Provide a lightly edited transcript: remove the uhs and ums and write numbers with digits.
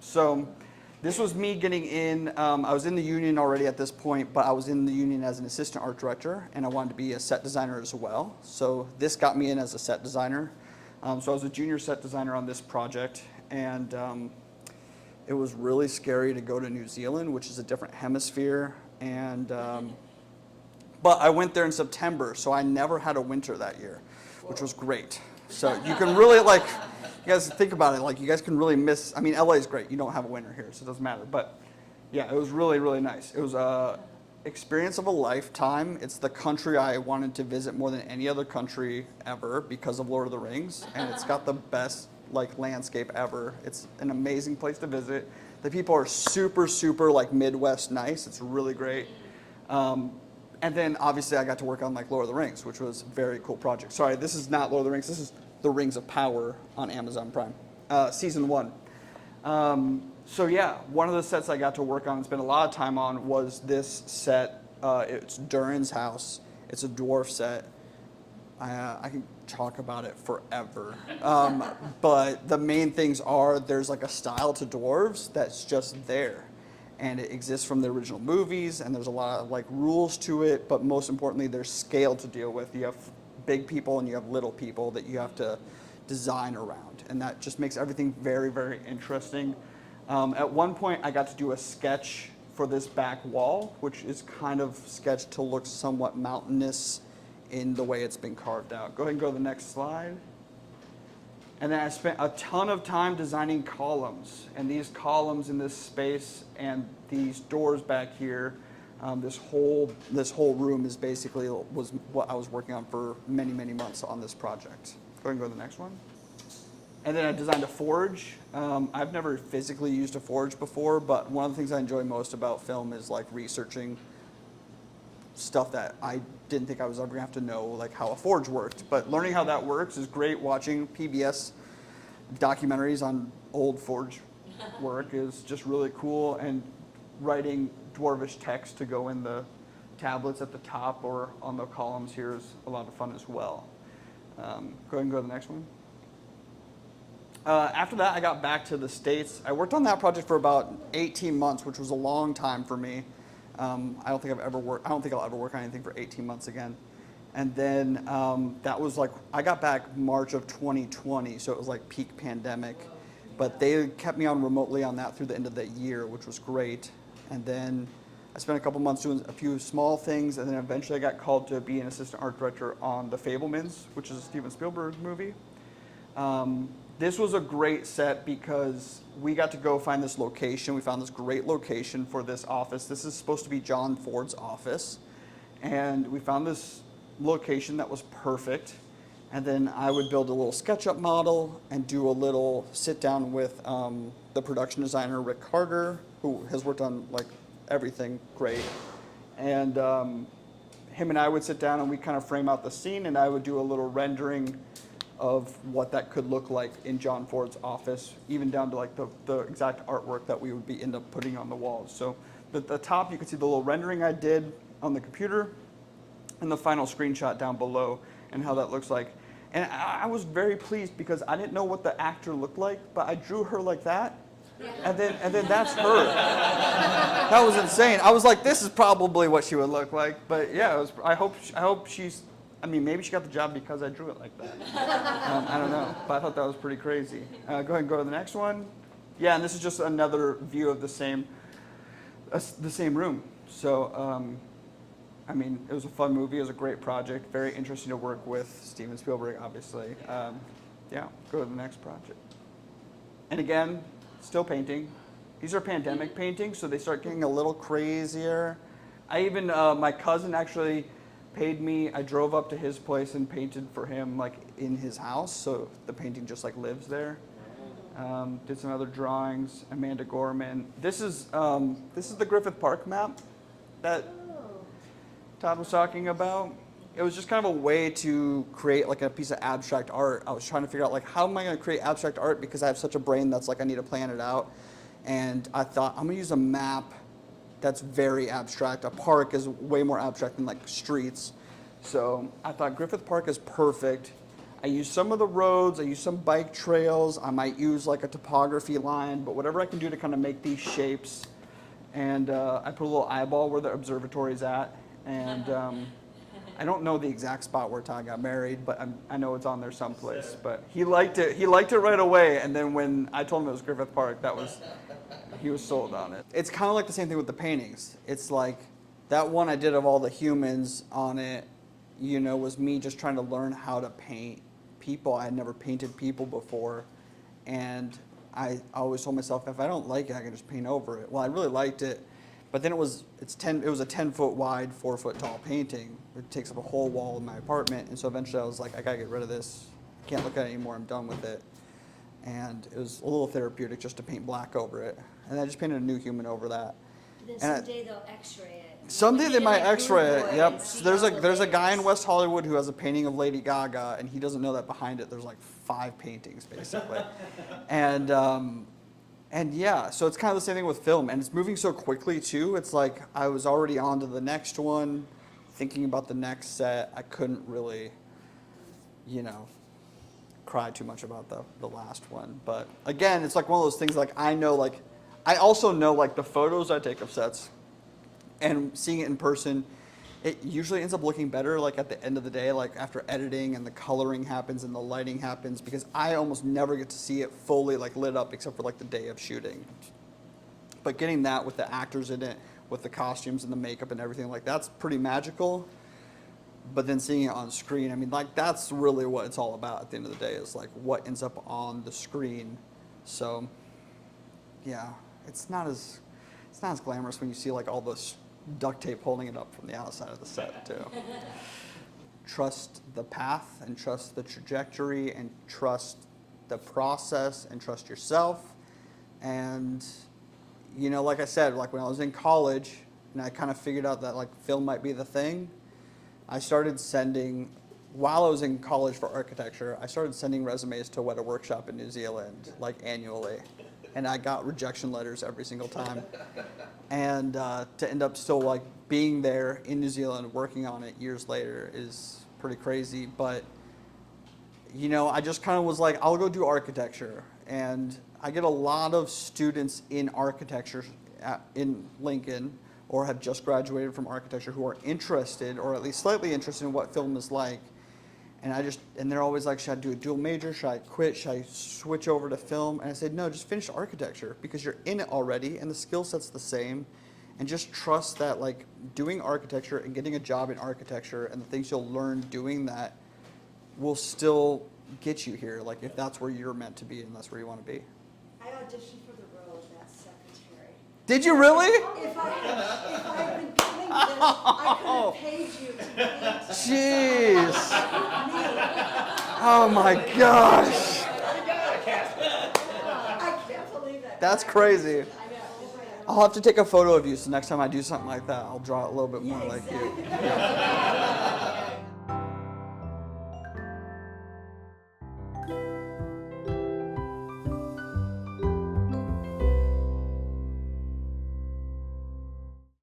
So this was me getting in. I was in the union already at this point, but I was in the union as an assistant art director, and I wanted to be a set designer as well. So this got me in as a set designer. So I was a junior set designer on this project, and it was really scary to go to New Zealand, which is a different hemisphere. And but I went there in September, so I never had a winter that year, which was great. So you can really like, you guys think about it, like you guys can really miss, I mean, LA is great. You don't have a winter here, so it doesn't matter. But yeah, it was really, really nice. It was a experience of a lifetime. It's the country I wanted to visit more than any other country ever because of Lord of the Rings. And it's got the best like landscape ever. It's an amazing place to visit. The people are super, super like Midwest nice. It's really great. And then obviously I got to work on like Lord of the Rings, which was a very cool project. Sorry, this is not Lord of the Rings. This is The Rings of Power on Amazon Prime, season 1. So yeah, one of the sets I got to work on and spend a lot of time on was this set. It's Durin's house. It's a dwarf set. I can talk about it forever. But the main things are there's like a style to dwarves that's just there. And it exists from the original movies, and there's a lot of like rules to it, but most importantly, there's scale to deal with. You have big people and you have little people that you have to design around, and that just makes everything very, very interesting. At one point, I got to do a sketch for this back wall, which is kind of sketched to look somewhat mountainous in the way it's been carved out. Go ahead and go to the next slide. And then I spent a ton of time designing columns, and these columns in this space and these doors back here, this whole room is basically was what I was working on for many, many months on this project. Go ahead and go to the next one. And then I designed a forge. I've never physically used a forge before, but one of the things I enjoy most about film is like researching stuff that I didn't think I was ever gonna have to know, like how a forge worked. But learning how that works is great. Watching PBS documentaries on old forge work is just really cool, and writing dwarvish text to go in the tablets at the top or on the columns here is a lot of fun as well. Go ahead and go to the next one. After that, I got back to the States. I worked on that project for about 18 months, which was a long time for me. I don't think I'll ever work on anything for 18 months again. And then that was like, I got back March of 2020, so it was like peak pandemic. But they kept me on remotely on that through the end of the year, which was great. And then I spent a couple months doing a few small things, and then eventually I got called to be an assistant art director on The FABELMANS, which is a Steven Spielberg movie. This was a great set because we got to go find this location. We found this great location for this office. This is supposed to be John Ford's office. And we found this location that was perfect. And then I would build a little SketchUp model and do a little sit down with the production designer, Rick Carter, who has worked on like everything great. And him and I would sit down and we kind of frame out the scene, and I would do a little rendering of what that could look like in John Ford's office, even down to like the exact artwork that we would be end up putting on the walls. So at the top, you can see the little rendering I did on the computer, and the final screenshot down below, and how that looks like. And I was very pleased because I didn't know what the actor looked like, but I drew her like that, and then that's her. That was insane. I was like, this is probably what she would look like. But yeah, it was, I hope she's. I mean, maybe she got the job because I drew it like that. I don't know, but I thought that was pretty crazy. Go ahead and go to the next one. Yeah, and this is just another view of the same room. So, I mean, it was a fun movie. It was a great project. Very interesting to work with Steven Spielberg, obviously. Yeah, go to the next project. And again, still painting. These are pandemic paintings, so they start getting a little crazier. I even, my cousin actually paid me. I drove up to his place and painted for him, like in his house, so the painting just like lives there. Did some other drawings. Amanda Gorman. This is the Griffith Park map that Todd was talking about. It was just kind of a way to create like a piece of abstract art. I was trying to figure out like, how am I going to create abstract art, because I have such a brain that's like I need to plan it out. And I thought I'm going to use a map that's very abstract. A park is way more abstract than like streets. So I thought Griffith Park is perfect. I use some of the roads, I use some bike trails, I might use like a topography line, but whatever I can do to kind of make these shapes. And I put a little eyeball where the observatory's at. And I don't know the exact spot where Todd got married, but I know it's on there someplace. But he liked it right away. And then when I told him it was Griffith Park, he was sold on it. It's kind of like the same thing with the paintings. It's like that one I did of all the humans on it, you know, was me just trying to learn how to paint people. I had never painted people before, and I always told myself, if I don't like it, I can just paint over it. Well, I really liked it, but then it was a 10-foot wide, 4-foot tall painting. It takes up a whole wall in my apartment, and so eventually I was like, I gotta get rid of this. I can't look at it anymore. I'm done with it. And it was a little therapeutic just to paint black over it, and I just painted a new human over that. Then someday they'll X-ray it. Someday they might X-ray it. Yep. So there's a guy in West Hollywood who has a painting of Lady Gaga, and he doesn't know that behind it there's like 5 paintings basically. and yeah, so it's kind of the same thing with film, and it's moving so quickly too. It's like I was already on to the next one, thinking about the next set. I couldn't really, you know, cry too much about the last one. But again, it's like one of those things. Like I also know like the photos I take of sets. And seeing it in person, it usually ends up looking better like at the end of the day, like after editing and the coloring happens and the lighting happens, because I almost never get to see it fully like lit up except for like the day of shooting. But getting that with the actors in it, with the costumes and the makeup and everything, like that's pretty magical. But then seeing it on screen, I mean, like that's really what it's all about at the end of the day, is like what ends up on the screen. So yeah, it's not as glamorous when you see like all this duct tape holding it up from the outside of the set too. Trust the path and trust the trajectory and trust the process and trust yourself. And you know, like I said, like when I was in college and I kind of figured out that like film might be the thing, I started sending, while I was in college for architecture, I started sending resumes to Weta Workshop in New Zealand like annually. And I got rejection letters every single time. And to end up still like being there in New Zealand working on it years later is pretty crazy. But you know, I just kind of was like, I'll go do architecture. And I get a lot of students in architecture in Lincoln, or have just graduated from architecture, who are interested, or at least slightly interested in what film is like. And they're always like, should I do a dual major? Should I quit? Should I switch over to film? And I said, no, just finish architecture, because you're in it already and the skill set's the same. And just trust that like doing architecture and getting a job in architecture and the things you'll learn doing that will still get you here. Like if that's where you're meant to be and that's where you want to be. I auditioned for the role of that secretary. Did you really? If I had been doing this, I could have paid you to paint. Jeez. Oh my gosh. I can't believe that. That's crazy. I know. I'll have to take a photo of you, so next time I do something like that, I'll draw it a little bit more like you. Exactly.